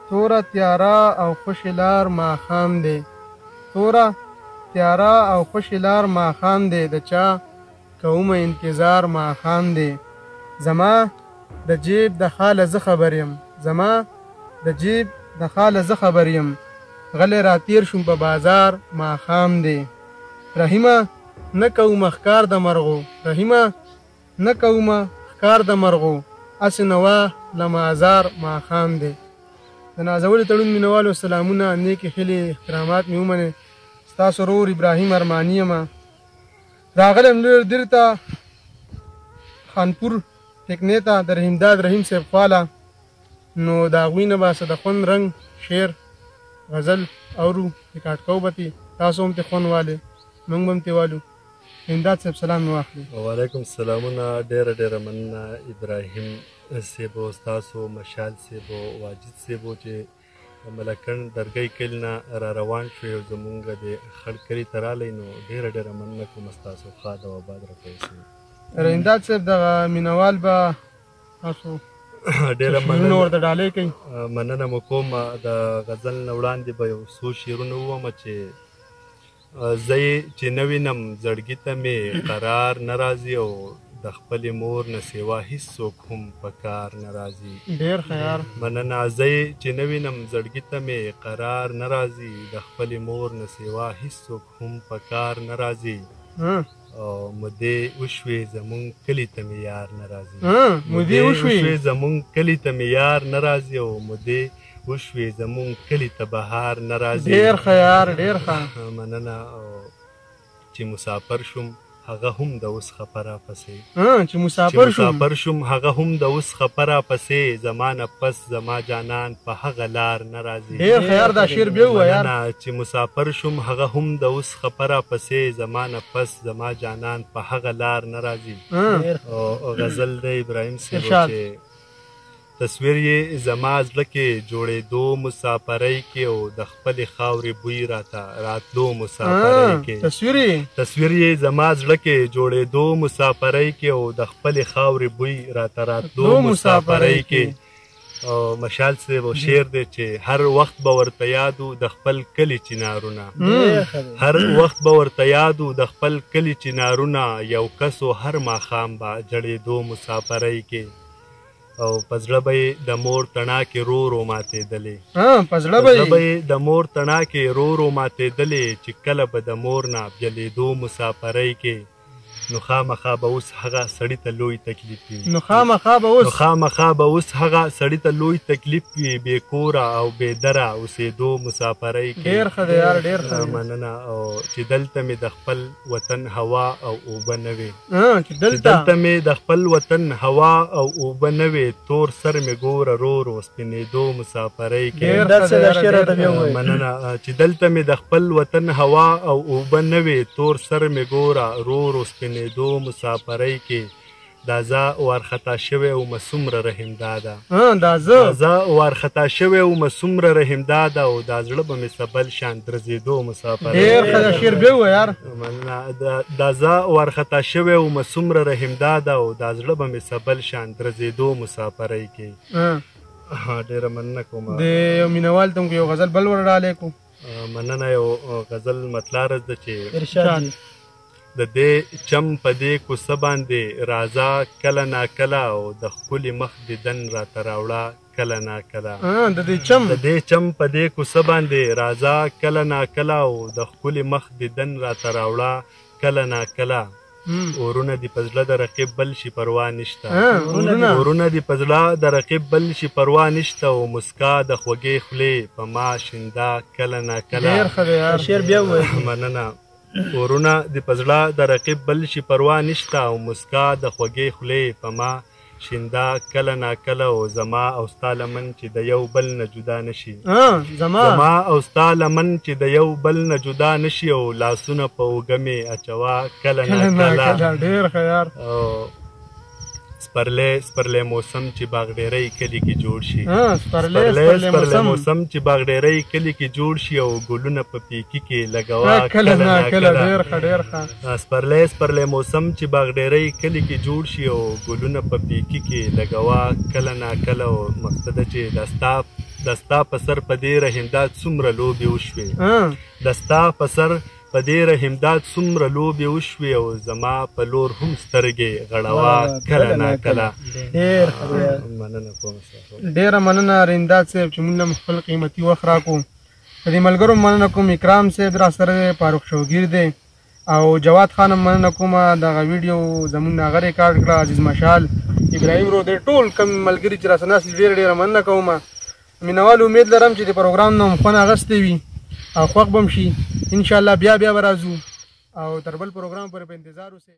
توره تیاره او خوشې لار ماښام دی توره تیاره او خوشې لار ماښام دی د چا کومه انتظار ماښام دی زما د جیب د خاله زه خبر یم زما د جیب د خاله زه خبر یم غلی راتیر شوم په بازار ماښام دی رحیمه نه کومه ښکار د مرغو رحیمه نه کومه ښکار د مرغو هسې نوه له مازار ماښام دی د نازولي تړون مینوالو سلامونه نیکې ښلې احترامات مې ومنې ستاسو ورور ابراهیم ارماني یم راغلی یم لوی دیر ته خانپور پکنې ته د رحیمداد رحیم صاحب خواله نو د هغوی نه به څه د خوند رنګ شعر غزل اورو ریکارډ کوو به تې تاسو هم ترې خوند والې موږ به هم ترې والو رحیمداد صاحب سلام مې واخلي وعلیکم سلامونه ډېره ډېره مننه ابراهیم صاحبو ستاسو مشال صاحبو واجد صاحبو چې ملکنډ درګۍ کلي نه را روان شوې او زمونږ د خړ کلي ته رالی نو ډېره ډېره مننه کوم ستاسو ښاد او آباد راته اوسئ رحیمداد صاحب دغه مینوال به تاسو ډېره شعرونه ورته ډالۍ کوي مننه مو کوم د غزل نه وړاندې به یو څو شعرونه وویمه چې زه یې چې نه وینم زړګي ته مې قرار نه راځي او د خپلې مور نه سوا هېڅوک هم په کار نه راځي ډېر ښه یار مننه زه یې چې نه وینم زړګي ته مې قرار نه راځي د خپلې مور نه سوا هېڅوک هم په کار نه راځي او مودې وشوې زمونږ کلي ته مې یار نه راځي مودې وشوې زمونږ کلي ته مې یار نه راځي او مودې وشوې زمونږ کلي ته بهار نه راځي ډېر ښه یار ډېر ښه مننه چې مسافر شوم هغه هم د اوس خپه راپسې چې مسافر شوم هغه هم د اوس خپه راپسې زما نه پس زما جانان په هغه لار نه راځي ډېر ښه یار دا شعر بیا ووایه یار چې مسافر شوم هغه هم د اوس خپه راپسې زما نه پس زما جانان په هغه لار نه راځي او غزل د ابراهیم صاحب چې تصویر یې زما زړه کې جوړېدو مسافرۍ کې او د خپلې خاورې بوی راته راتلو مسافرۍ کې تصویر یې زما زړه کې جوړېدو مسافرۍ کې او د خپلې خاورې بوی راته راتلو مسافرۍ کې او مشال صاحب شعر دی چې هر وخت به ورته یادو د خپل کلي چنارونه هر وخت به ورته یادو د خپل کلي چنارونه یو کس و هر ماښام به جړېدو مسافرۍ کې او په زړه به یې د مور تڼاکې رو رو ماتېدلې په زړه به یې د مور تڼاکې رو رو ماتېدلې چې کله به د مور نه بېلېدو مسافرۍ کې نو خامخا به اوس هغه سړي ته لوی تکلیف وي نو خامخا به اوس هغه سړي ته لوی تکلیف وي بې کوره او بې دره اوسېدو مسافرۍ کې ډېر ښه دی یار ډېر ښه مننه او چې دلته مې د خپل وطن هوا او اوبه نه وې چې دلته مې د خپل وطن هوا او اوبه نه وې تور سر مې ګوره رو رو سپینېدو مسافرۍ کې مننه چې دلته مې د خپل وطن هوا او اوبه نه وې تور سر مې ګوره رو رو دو مسافرۍ کې دا زه وارخطا شوی ومه څومره رحمداده زه وارخطا شوی ومه څومره رحمداده او دا زړه به مې سبل شان درزېدو مسافرۍ دا زه وارخطا شوی ومه څومره رحمداده او دا زړه به مې سبل شان درزېدو مسافرۍ کې ډېره مننه کوم د یو مینوال ته یو غزل بل ور ډالۍ کو مننه یو غزل مطلع ده چې د دې چم په دې کوڅه باندې راځه کله ناکله او د ښکلي مخ دیدن راته راوړه کله ناکله د دې چم په دې کوڅه باندې راځه کله ناکله او د ښکلي مخ دیدن راته راوړه کله ناکله اورونه دې په زړه د رقیب بل شي پروا نشته اورونه دې په زړه د رقیب بل شي پروا نشته او مسکا د خوږې خولې په ما شینده کله ناکله مننه اورونه د پزړه د رقیب بل شي پروا نشته او مسکا د خوږې خولې په ما شینده کله ناکله او زما او ستا لمن چې د یو بل نه جدا نشي زما او ستا لمن چې د یو بل نه جدا نشي او لاسونه په اوږه مې اچوه کله ناکله ډېر ښه یار سپرلی موسم چې باغډیرۍ کلي کې جوړ شي سپرلی موسم چې باغډیرۍ کلي کې جوړ شي او ګلونه په پیکي کې لګوه کله ناکله سپرلی موسم چې باغډیرۍ کلي کې جوړ شي او ګلونه په پیکي کې لګوه کله ناکله او مقصده چې دا ستا دستا په سر په دې رحمداد څومره لوبې وشوې دستا په سر په دې رحمداد څومره لوبې وشوې او زما په لور هم سترګې غړوه کله ناکله. ډېره مننه رحمداد صاحب چې موږ هم خپل قیمتي وخت راکړو. د دې ملګرو مننه کوم اکرام صاحب راسره دی، فاروق شوګیر دی او جواد خان هم مننه کوم دغه ویډیو زموږ نه هغه ریکارډ کړه. عزیز مشال ابراهیم رو دی ټول کم ملګري چې راسره ناست ډېره مننه کوم. مینوال امید لرم چې د پروګرام نه خوند اخیستی وي او خوښ به هم شي. انشاءالله بیا به راځو او تر بل پروګرام پورې په انتظار اوسئ.